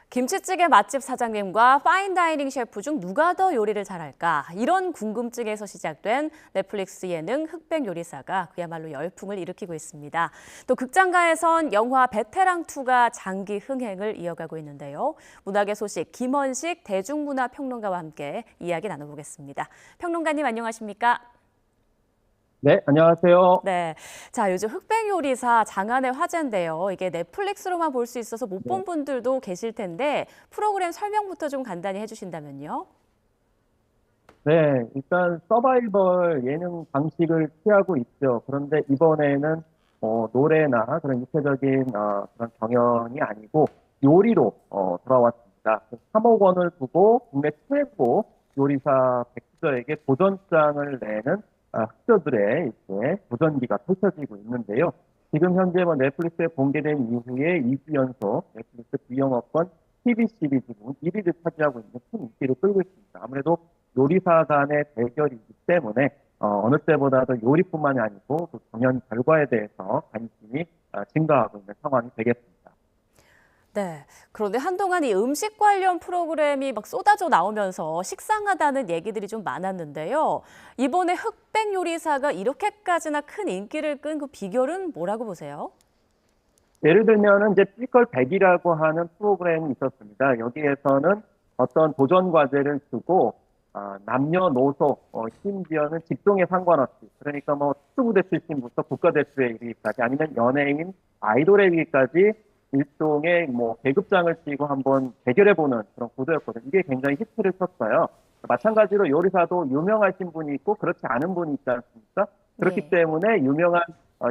김치찌개 맛집 사장님과 파인다이닝 셰프 중 누가 더 요리를 잘할까? 이런 궁금증에서 시작된 넷플릭스 예능 흑백 요리사가 그야말로 열풍을 일으키고 있습니다. 또 극장가에선 영화 베테랑2가 장기 흥행을 이어가고 있는데요. 문학의 소식 김원식 대중문화평론가와 함께 이야기 나눠보겠습니다. 평론가님 안녕하십니까? 네, 안녕하세요. 네. 자, 요즘 흑백 요리사 장안의 화제인데요. 이게 넷플릭스로만 볼 수 있어서 못 본 네, 분들도 계실 텐데 프로그램 설명부터 좀 간단히 해주신다면요. 일단 서바이벌 예능 방식을 취하고 있죠. 그런데 이번에는 노래나 그런 입체적인 그런 경연이 아니고 요리로 돌아왔습니다. 3억 원을 두고 국내 최고 요리사 100수저에게 도전장을 내는 흑저들의 이제 도전기가 펼쳐지고 있는데요. 지금 현재 뭐 넷플릭스에 공개된 이후에 2주 연속 넷플릭스 비영업권 TV 시리즈 중 1위를 차지하고 있는 큰 인기를 끌고 있습니다. 아무래도 요리사 간의 대결이기 때문에 어느 때보다도 요리뿐만이 아니고 또 경연 결과에 대해서 관심이 증가하고 있는 상황이 되겠습니다. 네. 그런데 한동안 이 음식 관련 프로그램이 막 쏟아져 나오면서 식상하다는 얘기들이 좀 많았는데요. 이번에 흑백 요리사가 이렇게까지나 큰 인기를 끈 그 비결은 뭐라고 보세요? 예를 들면은 이제 피지컬 100이라고 하는 프로그램이 있었습니다. 여기에서는 어떤 도전 과제를 주고 남녀노소 심지어는 직종에 상관없이 그러니까 뭐 특수부대 출신부터 국가대표에 이르기까지 아니면 연예인 아이돌에 이르기까지 일종의 뭐 계급장을 띠고 한번 대결해보는 그런 구도였거든요. 이게 굉장히 히트를 쳤어요. 마찬가지로 요리사도 유명하신 분이 있고 그렇지 않은 분이 있지 않습니까? 그렇기 예. 때문에 유명한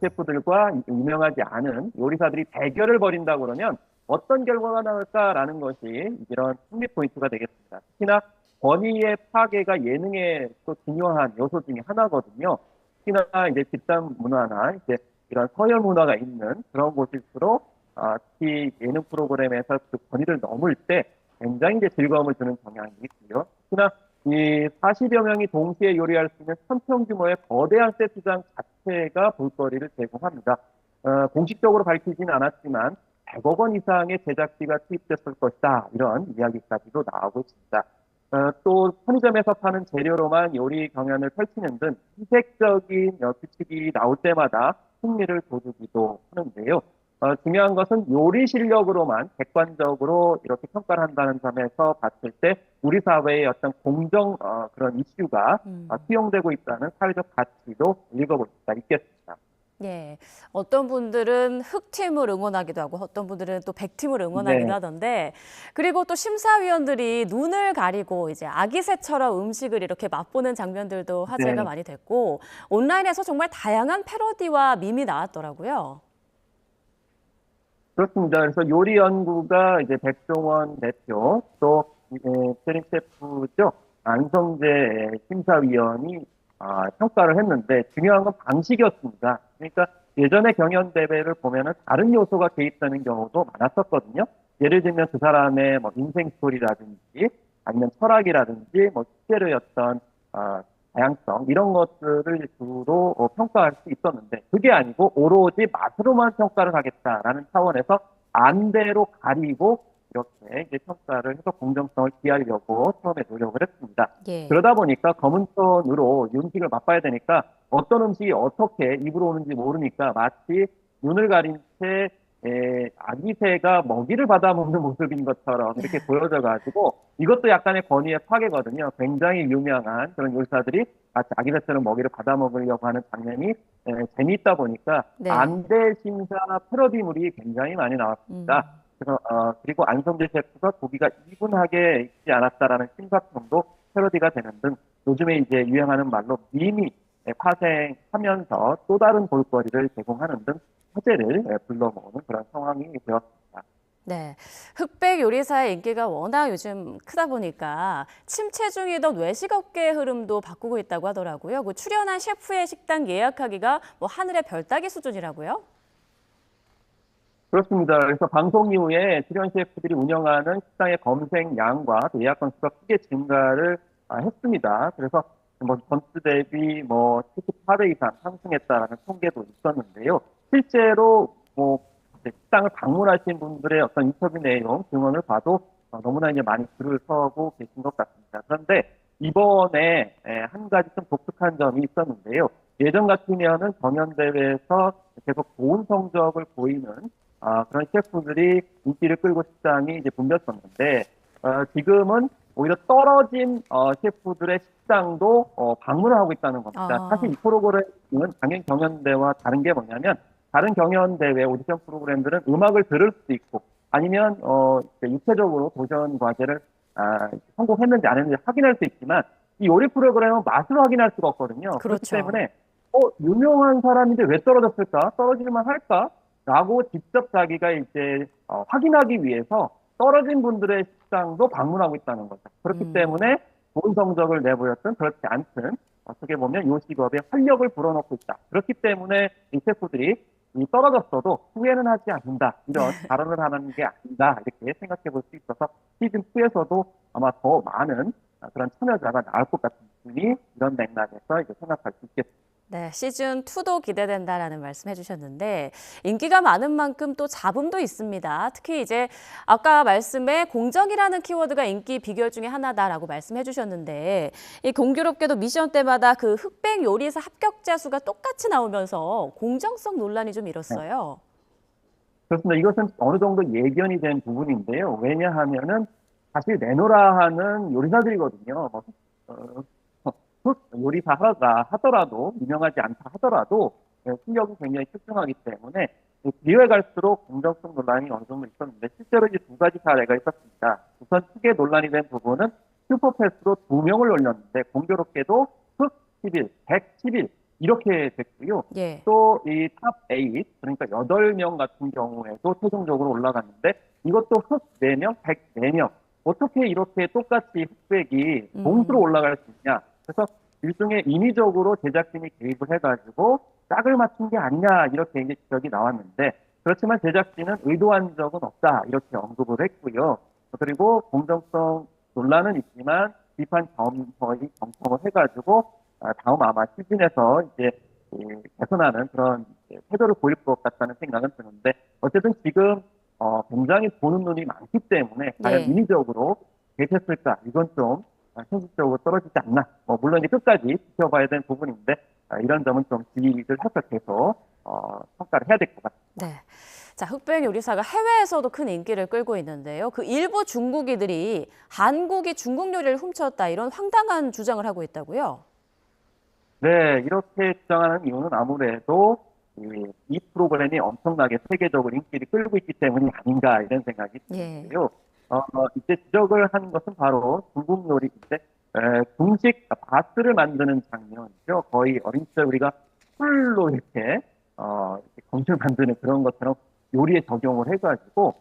셰프들과 유명하지 않은 요리사들이 대결을 벌인다고 그러면 어떤 결과가 나올까라는 것이 이런 승리 포인트가 되겠습니다. 특히나 권위의 파괴가 예능의 또 중요한 요소 중에 하나거든요. 특히나 이제 집단 문화나 이제 이런 서열 문화가 있는 그런 곳일수록 특히 예능 프로그램에서 그 권위를 넘을 때 굉장히 이제 즐거움을 주는 경향이 있고요. 특히나 이 40여 명이 동시에 요리할 수 있는 천평 규모의 거대한 세트장 자체가 볼거리를 제공합니다. 공식적으로 밝히지는 않았지만 100억 원 이상의 제작비가 투입됐을 것이다. 이런 이야기까지도 나오고 있습니다. 또 편의점에서 파는 재료로만 요리 경연을 펼치는 등 희색적인 규칙이 나올 때마다 흥미를 돋우기도 하는데요. 중요한 것은 요리 실력으로만 객관적으로 이렇게 평가를 한다는 점에서 봤을 때 우리 사회의 어떤 공정 그런 이슈가 수용되고 있다는 사회적 가치도 읽어볼 수가 있겠습니다. 예. 어떤 분들은 흑팀을 응원하기도 하고 어떤 분들은 또 백팀을 응원하기도 네, 하던데 그리고 또 심사위원들이 눈을 가리고 이제 아기 새처럼 음식을 이렇게 맛보는 장면들도 화제가 네, 많이 됐고 온라인에서 정말 다양한 패러디와 밈이 나왔더라고요. 그렇습니다. 그래서 요리 연구가 이제 백종원 대표 또 트림 셰프죠 안성재 심사위원이 평가를 했는데 중요한 건 방식이었습니다. 그러니까 예전에 경연 대회를 보면은 다른 요소가 개입되는 경우도 많았었거든요. 예를 들면 그 사람의 뭐 인생 스토리라든지 아니면 철학이라든지 뭐 실제로였던 다양성 이런 것들을 주로 평가할 수 있었는데 그게 아니고 오로지 맛으로만 평가를 하겠다라는 차원에서 안대로 가리고 이렇게 이제 평가를 해서 공정성을 기하려고 처음에 노력을 했습니다. 예. 그러다 보니까 검은 손으로 음식을 맛봐야 되니까 어떤 음식이 어떻게 입으로 오는지 모르니까 마치 눈을 가린 채 아기 새가 먹이를 받아먹는 모습인 것처럼 이렇게 보여져가지고 이것도 약간의 권위의 파괴거든요. 굉장히 유명한 그런 요리사들이 마치 아기 새처럼 먹이를 받아먹으려고 하는 장면이 재미있다 보니까 네. 안대 심사 패러디물이 굉장히 많이 나왔습니다. 음. 그래서 그리고 안성재 셰프가 고기가 이분하게 익지 않았다라는 심사평도 패러디가 되는 등 요즘에 이제 유행하는 말로 밈이 파생하면서 또 다른 볼거리를 제공하는 등 화제를 불러모으는 그런 상황이 되었습니다. 네. 흑백 요리사의 인기가 워낙 요즘 크다 보니까 침체 중이던 외식업계의 흐름도 바꾸고 있다고 하더라고요. 그 출연한 셰프의 식당 예약하기가 뭐 하늘의 별 따기 수준이라고요? 그렇습니다. 그래서 방송 이후에 출연 셰프들이 운영하는 식당의 검색량과 또 예약 건수가 크게 증가를 했습니다. 그래서 뭐 전주 대비 뭐 78배 이상 상승했다라는 통계도 있었는데요. 실제로 뭐 이제 식당을 방문하신 분들의 어떤 인터뷰 내용, 증언을 봐도 너무나 이제 많이 줄을 서고 계신 것 같습니다. 그런데 이번에 한 가지 좀 독특한 점이 있었는데요. 예전 같으면은 경연대회에서 계속 좋은 성적을 보이는 그런 셰프들이 인기를 끌고 식당이 이제 붐볐었는데 지금은 오히려 떨어진 셰프들의 식당도 방문을 하고 있다는 겁니다. 사실 이 프로그램은 당연 경연대회와 다른 게 뭐냐면 다른 경연대회 오디션 프로그램들은 음악을 들을 수도 있고 아니면 이제 육체적으로 도전 과제를 성공했는지 안 했는지 확인할 수 있지만 이 요리 프로그램은 맛을 확인할 수가 없거든요. 그렇기 그렇죠. 때문에 유명한 사람인데 왜 떨어졌을까? 떨어질만 할까? 라고 직접 자기가 이제 확인하기 위해서 떨어진 분들의 식당도 방문하고 있다는 거죠. 그렇기 때문에 좋은 성적을 내보였든 그렇지 않든 어떻게 보면 이 직업에 활력을 불어넣고 있다. 그렇기 때문에 이 셰프들이 떨어졌어도 후회는 하지 않는다. 이런 발언을 하는 게 아닌가 이렇게 생각해 볼 수 있어서 시즌2에서도 아마 더 많은 그런 참여자가 나올 것 같은 분이 이런 맥락에서 이제 생각할 수 있겠습니다. 네, 시즌2도 기대된다라는 말씀 해주셨는데 인기가 많은 만큼 또 잡음도 있습니다. 특히 이제 아까 말씀에 공정이라는 키워드가 인기 비결 중에 하나다라고 말씀해 주셨는데 이 공교롭게도 미션 때마다 그 흑백 요리사 합격자 수가 똑같이 나오면서 공정성 논란이 좀 일었어요. 그렇습니다. 이것은 어느 정도 예견이 된 부분인데요. 왜냐하면은 사실 내노라 하는 요리사들이거든요. 요리사 하더라도 유명하지 않다 하더라도 실력이 굉장히 출중하기 때문에 기회 갈수록 공정성 논란이 어느 정도 있었는데 실제로 이제 두 가지 사례가 있었습니다. 우선 크게 논란이 된 부분은 슈퍼패스로 2명을 올렸는데 공교롭게도 흑 11, 111 이렇게 됐고요. 예. 또 이 탑 8 그러니까 8명 같은 경우에도 최종적으로 올라갔는데 이것도 흑 4명, 104명 어떻게 이렇게 똑같이 흑백이 동수로 올라갈 수 있냐. 그래서 일종의 인위적으로 제작진이 개입을 해가지고 짝을 맞춘 게 아니냐 이렇게 이제 지적이 나왔는데 그렇지만 제작진은 의도한 적은 없다 이렇게 언급을 했고요. 그리고 공정성 논란은 있지만 비판 검토의 경청을 해가지고 다음 아마 시즌에서 이제 개선하는 그런 태도를 보일 것 같다는 생각은 드는데 어쨌든 지금 굉장히 보는 눈이 많기 때문에 과연 네. 인위적으로 개입했을까 이건 좀 현실적으로 떨어지지 않나. 물론 이제 끝까지 지켜봐야 되는 부분인데 이런 점은 좀 주의를 해석해서 평가를 해야 될 것 같습니다. 네. 자, 흑백 요리사가 해외에서도 큰 인기를 끌고 있는데요. 그 일부 중국이들이 한국이 중국 요리를 훔쳤다 이런 황당한 주장을 하고 있다고요? 네, 이렇게 주장하는 이유는 아무래도 이 프로그램이 엄청나게 세계적으로 인기를 끌고 있기 때문이 아닌가 이런 생각이 예. 드는데요. 이제 지적을 한 것은 바로 중국 요리인데 중식 바스를 만드는 장면이죠. 거의 어린 시절 우리가 풀로 이렇게 검술 만드는 그런 것처럼 요리에 적용을 해가지고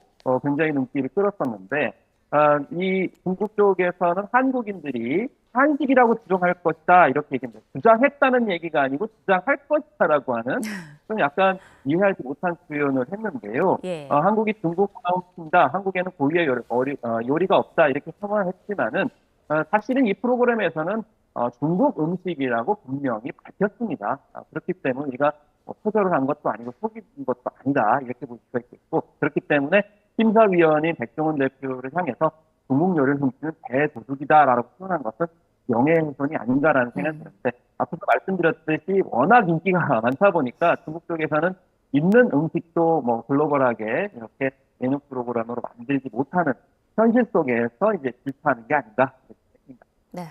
굉장히 눈길을 끌었었는데 이 중국 쪽에서는 한국인들이 한식이라고 주장할 것이다 이렇게 얘기합니다. 주장했다는 얘기가 아니고 주장할 것이다라고 하는 좀 약간 이해하지 못한 표현을 했는데요. 예. 한국이 중국 문화입니다. 한국에는 고유의 요리가 없다 이렇게 첨언했지만은 사실은 이 프로그램에서는 중국 음식이라고 분명히 밝혔습니다. 그렇기 때문에 우리가 표절을 한 것도 아니고 속인 것도 아니다 이렇게 볼 수가 있겠고 그렇기 때문에 심사위원인 백종원 대표를 향해서 중국 요리를 훔치는 대도둑이다라고 표현한 것은 명예훼손이 아닌가라는 생각이 드는데 앞서서 말씀드렸듯이 워낙 인기가 많다 보니까 중국 쪽에서는 있는 음식도 뭐 글로벌하게 이렇게 예능 프로그램으로 만들지 못하는 현실 속에서 이제 질타하는 게 아닌가 이렇게 생각합니다. 네.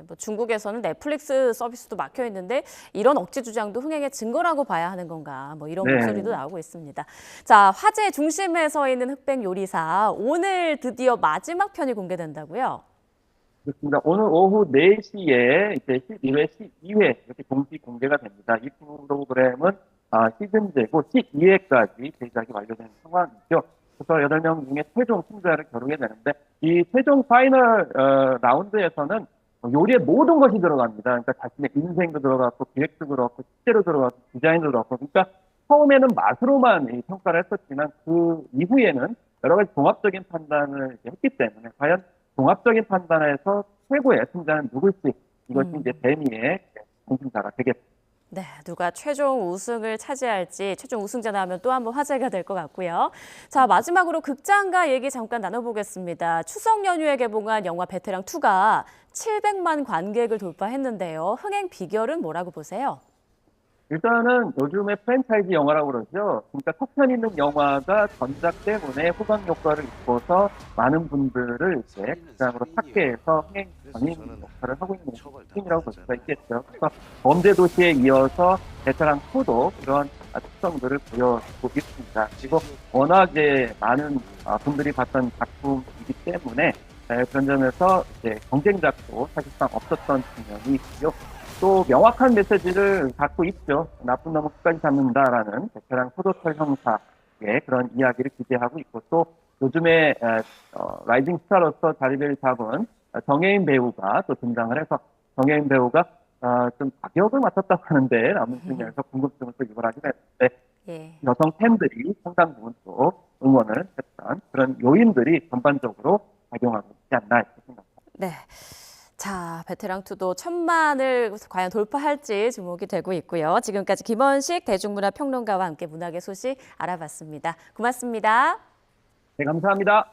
뭐 중국에서는 넷플릭스 서비스도 막혀 있는데 이런 억지 주장도 흥행의 증거라고 봐야 하는 건가 뭐 이런 네. 목소리도 나오고 있습니다. 자, 화제 중심에 서 있는 흑백 요리사 오늘 드디어 마지막 편이 공개된다고요? 그렇습니다. 오늘 오후 4시에 이제 11회, 12회 이렇게 동시 공개가 됩니다. 이 프로그램은 시즌제고 12회까지 제작이 완료된 상황이죠. 그래서 8명 중에 최종 승자를 겨루게 되는데 이 최종 파이널 라운드에서는 요리에 모든 것이 들어갑니다. 그러니까 자신의 인생도 들어갔고 기획도 들어갔고 식재료 들어갔고 디자인도 들어갔고 그러니까 처음에는 맛으로만 평가를 했었지만 그 이후에는 여러 가지 종합적인 판단을 했기 때문에 과연 종합적인 판단에서 최고의 승자는 누굴지 이것이 이제 대미의 공신자가 되겠습니다. 네, 누가 최종 우승을 차지할지 최종 우승자 나오면 또 한번 화제가 될 것 같고요. 자, 마지막으로 극장가 얘기 잠깐 나눠보겠습니다. 추석 연휴에 개봉한 영화 베테랑 2가 700만 관객을 돌파했는데요. 흥행 비결은 뭐라고 보세요? 일단은 요즘에 프랜차이즈 영화라고 그러죠. 그러니까 속편 있는 영화가 전작 때문에 후방 효과를 입고서 많은 분들을 이제 극장으로 찾게 해서 흥행 전인 역할을 하고 있는 팀이라고 볼 수가 있겠죠. 그래서 범죄도시에 이어서 베테랑 2도 그런 특성들을 보여주고 있습니다. 그리고 워낙에 많은 분들이 봤던 작품이기 때문에 그런 점에서 이제 경쟁작도 사실상 없었던 측면이 있고요. 또 명확한 메시지를 갖고 있죠. 나쁜 놈은 끝까지 잡는다라는 베테랑 포도철 형사의 그런 이야기를 기대하고 있고 또 요즘에 라이징 스타로서 자리를 잡은 정혜인 배우가 또 등장을 해서 정혜인 배우가 좀 악역을 맡았다고 하는데 남은 측면에서 궁금증을 또 유발하긴 했는데 예. 여성 팬들이 상당 부분 또 응원을 했던 그런 요인들이 전반적으로 작용하고 있지 않나 이렇게 생각합니다. 네. 자, 베테랑2도 1000만을 과연 돌파할지 주목이 되고 있고요. 지금까지 김원식 대중문화평론가와 함께 문학의 소식 알아봤습니다. 고맙습니다. 네, 감사합니다.